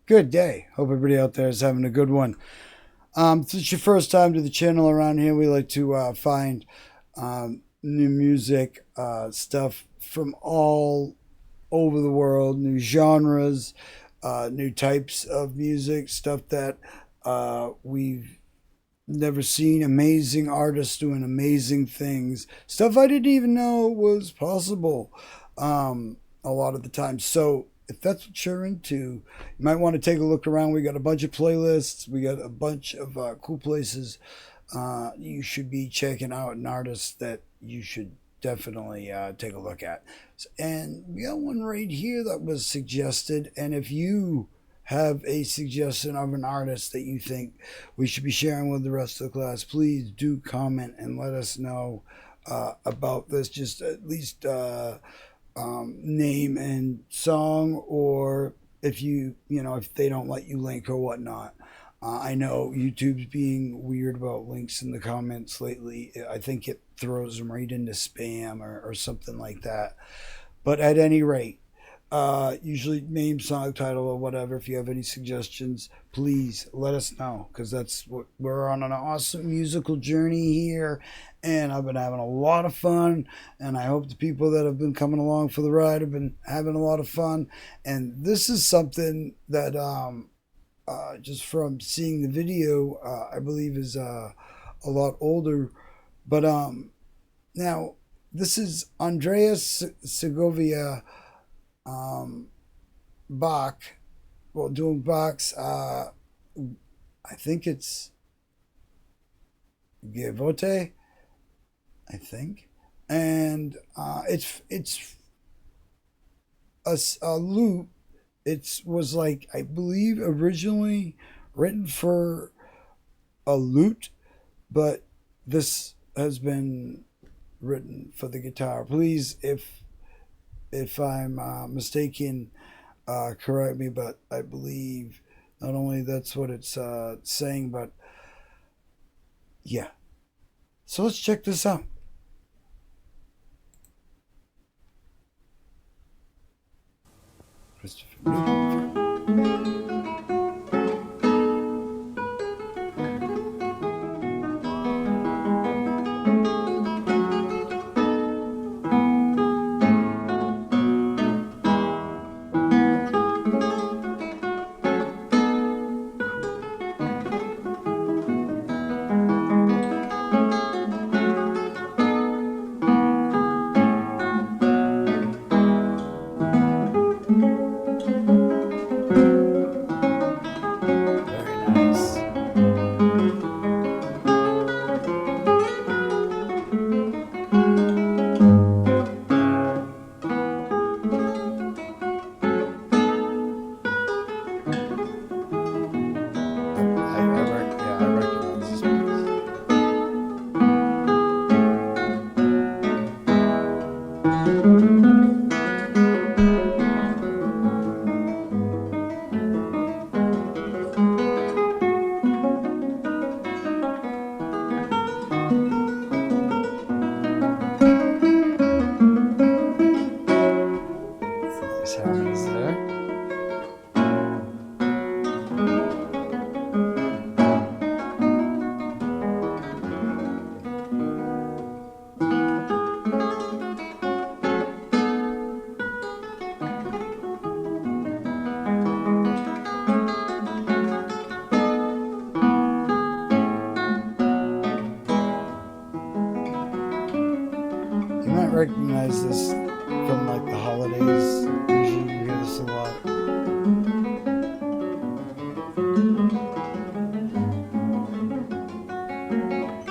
Good day. Hope everybody out there is having a good one. If it's your first time to the channel around here, we like to find new music, stuff from all over the world, new genres, new types of music, stuff that we've never seen, amazing artists doing amazing things, stuff I didn't even know was possible a lot of the time. So if that's what you're into, you might want to take a look around. We got a bunch of playlists. We got a bunch of cool places you should be checking out, and artists that you should definitely take a look at. And we got one right here that was suggested. And if you have a suggestion of an artist that you think we should be sharing with the rest of the class, please do comment and let us know about this. Just at least name and song, or if they don't let you link or whatnot. I know YouTube's being weird about links in the comments lately. I think it throws them right into spam or something like that. But at any rate, usually name, song, title, or whatever. If you have any suggestions, please let us know, because that's what we're on, an awesome musical journey here, and I've been having a lot of fun, and I hope the people that have been coming along for the ride have been having a lot of fun. And this is something that just from seeing the video, I believe is a lot older, but now this is Andrés Segovia, Bach, well, doing Bach's, I think it's Gavotte, I think, and it's a lute. It was like, I believe, originally written for a lute, but this has been written for the guitar. Please, if I'm mistaken, correct me, but I believe not only that's what it's saying, but yeah. So let's check this out. Christopher Newton. Very nice. Yeah, I recognize this piece. Nice harmonies there. You might recognize this from like the holidays. Usually you hear this a lot.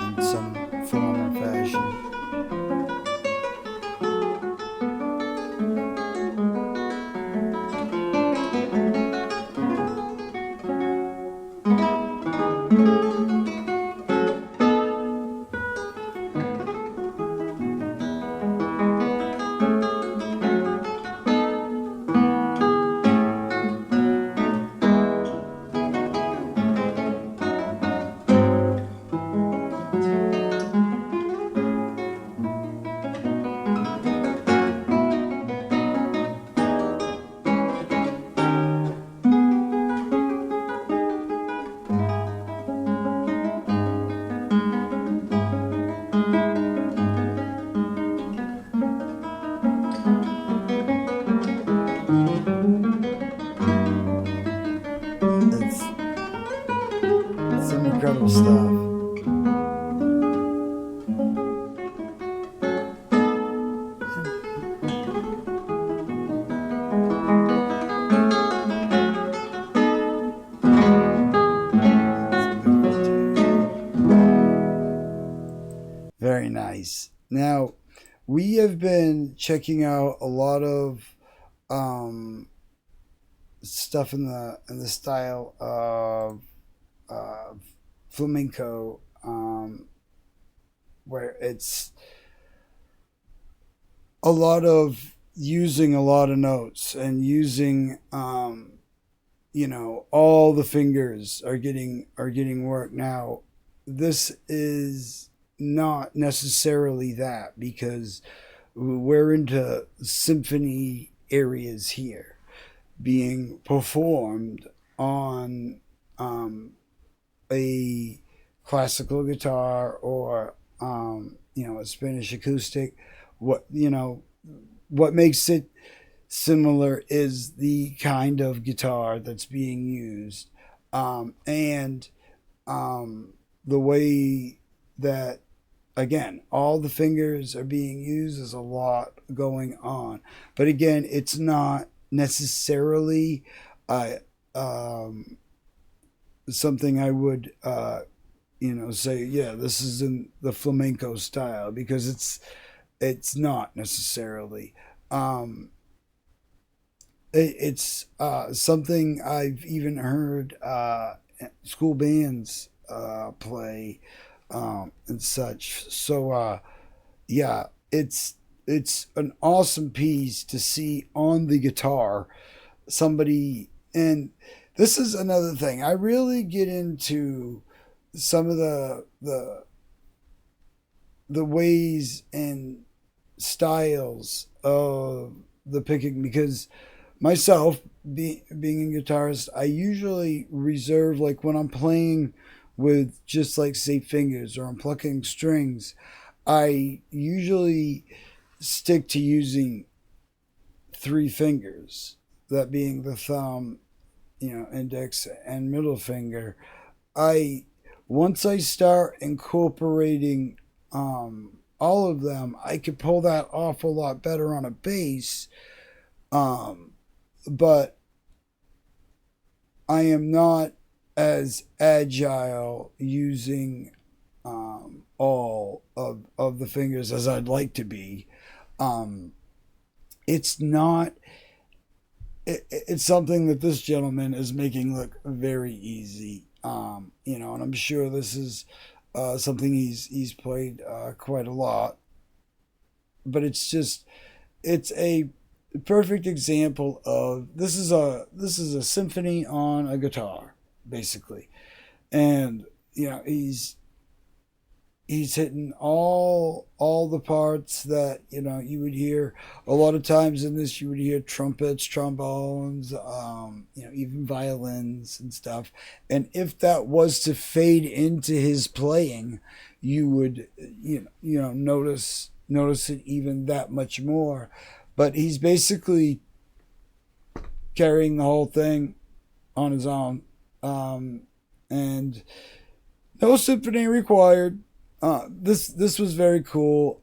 In some form or fashion. incredible stuff. Very nice. Now, we have been checking out a lot of um, stuff in the style of uh, flamenco, where it's a lot of using a lot of notes and using all the fingers are getting work. Now this is not necessarily that, because we're into symphony areas here being performed on a classical guitar, or a Spanish acoustic. What makes it similar is the kind of guitar that's being used, and the way that, again, all the fingers are being used. There's a lot going on, but again, it's not necessarily uh, um, something I would say, yeah, this is in the flamenco style, because it's not necessarily. Um, it's something I've even heard school bands play, and such. So yeah, it's an awesome piece to see on the guitar somebody. And this is another thing. I really get into some of the ways and styles of the picking, because myself, being a guitarist, I usually reserve, like when I'm playing with just like say fingers, or I'm plucking strings, I usually stick to using three fingers, that being the thumb, index and middle finger. I Once I start incorporating all of them, I could pull that off a lot better on a bass. Um, but I am not as agile using all of the fingers as I'd like to be. Um, it's not. It's something that this gentleman is making look very easy. And I'm sure this is something he's played quite a lot. But it's a perfect example of, this is a symphony on a guitar, basically. And he's hitting all the parts that you would hear. A lot of times in this, you would hear trumpets, trombones, even violins and stuff. And if that was to fade into his playing, you would notice it even that much more. But he's basically carrying the whole thing on his own, and no symphony required. This was very cool.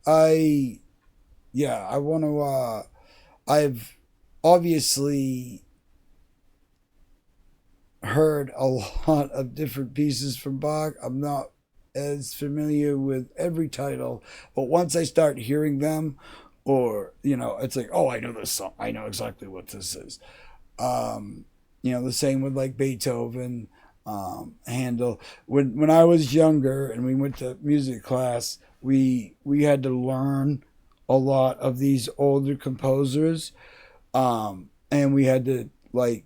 I Yeah, I want to. I've obviously heard a lot of different pieces from Bach. I'm not as familiar with every title, but once I start hearing them, or it's like, oh, I know this song. I know exactly what this is. The same with like Beethoven, Handel. When I was younger and we went to music class, we had to learn a lot of these older composers, and we had to, like,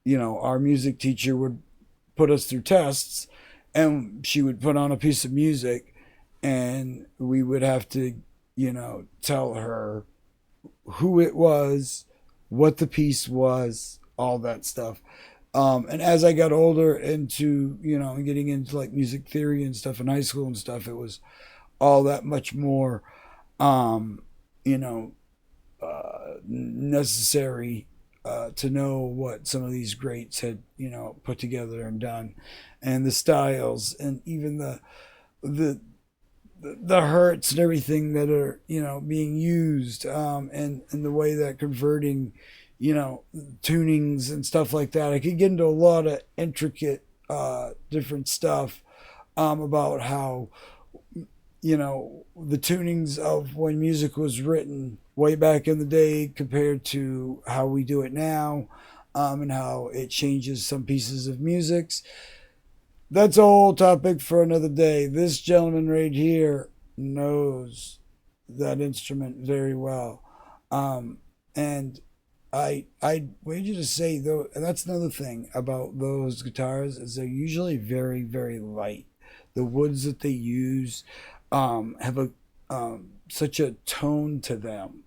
our music teacher would put us through tests, and she would put on a piece of music, and we would have to tell her who it was, what the piece was, all that stuff. And as I got older into, getting into like music theory and stuff in high school and stuff, it was all that much more, um, necessary to know what some of these greats had, put together and done, and the styles, and even the the hertz and everything that are being used, and the way that converting tunings and stuff like that. I could get into a lot of intricate different stuff about how the tunings of when music was written way back in the day compared to how we do it now, and how it changes some pieces of music. That's a whole topic for another day. This gentleman right here knows that instrument very well. And I wager to say though, and that's another thing about those guitars, is they're usually very, very light. The woods that they use have a such a tone to them,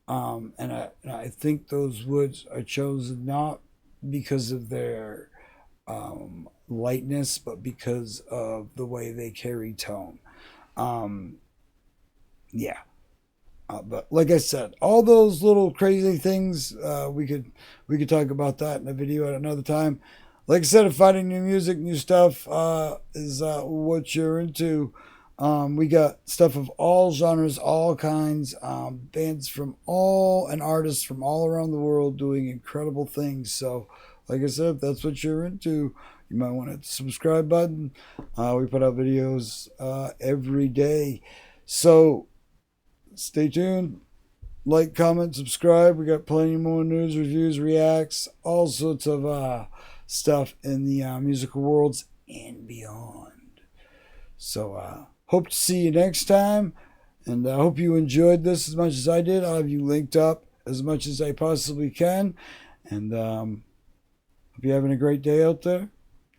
and I think those woods are chosen not because of their lightness, but because of the way they carry tone. Um, yeah. But like I said, all those little crazy things, we could talk about that in a video at another time. Like I said, if finding new music, new stuff is what you're into, we got stuff of all genres, all kinds, bands from all and artists from all around the world doing incredible things. So, like I said, if that's what you're into, you might want to hit the subscribe button. We put out videos every day. So stay tuned. Like, comment, subscribe. We got plenty more news, reviews, reacts, all sorts of stuff in the musical worlds and beyond. So hope to see you next time. And I hope you enjoyed this as much as I did. I'll have you linked up as much as I possibly can. And hope you're having a great day out there.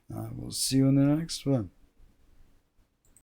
We'll see you in the next one.